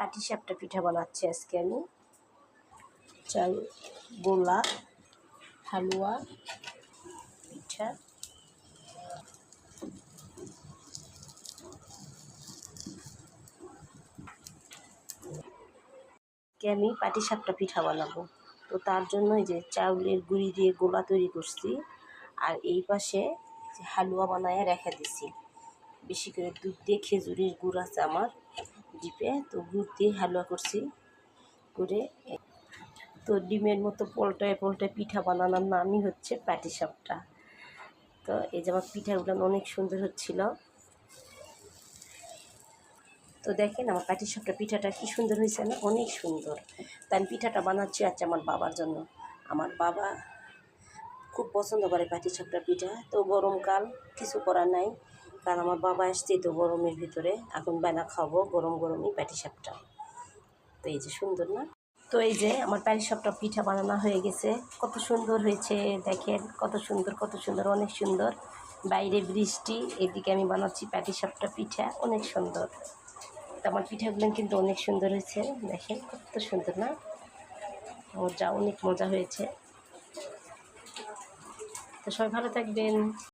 পাটিসাপটা পিঠা বানাচ্ছি আজকে আমি। চাল, গোলা, হালুয়া, পিঠা। আমি পাটিসাপটা পিঠা বানাবো, তো তার জন্য এই যে চাউলের গুঁড়ি দিয়ে গোলা তৈরি করছি, আর এই পাশে হালুয়া বানায় রেখে দিছি। বেশি করে দুধ দিয়ে, খেজুরের গুড় আছে আমার ডিপে, তো গুড় দিয়ে হালুয়া করছি করে। তো ডিমের মতো পল্টায় পল্টায় পিঠা বানানোর নামই হচ্ছে পাটিসাপটা। তো এই যে আমার পিঠাগুলো অনেক সুন্দর হচ্ছিল। তো দেখেন আমার পাটিসাপটা পিঠাটা কি সুন্দর হয়েছে না, অনেক সুন্দর। তাই আমি পিঠাটা বানাচ্ছি আজকে আমার বাবার জন্য। আমার বাবা খুব পছন্দ করে পাটিসাপটা পিঠা। তো গরমকাল, কিছু করার নাই, কারণ আমার বাবা আসছে তো গরমের ভিতরে, এখন বেলা খাবো গরম গরমই পাটিসাপটা। তো এই যে সুন্দর না। তো এই যে আমার পাটিসাপটা পিঠা বানানো হয়ে গেছে, কত সুন্দর হয়েছে দেখেন, কত সুন্দর কত সুন্দর, অনেক সুন্দর। বাইরে বৃষ্টি, এদিকে আমি বানাচ্ছি পাটিসাপটা পিঠা, অনেক সুন্দর। তো আমার পিঠাগুলো কিন্তু অনেক সুন্দর হয়েছে, দেখেন কত সুন্দর না, মজা, অনেক মজা হয়েছে। তো সবাই ভালো থাকবেন।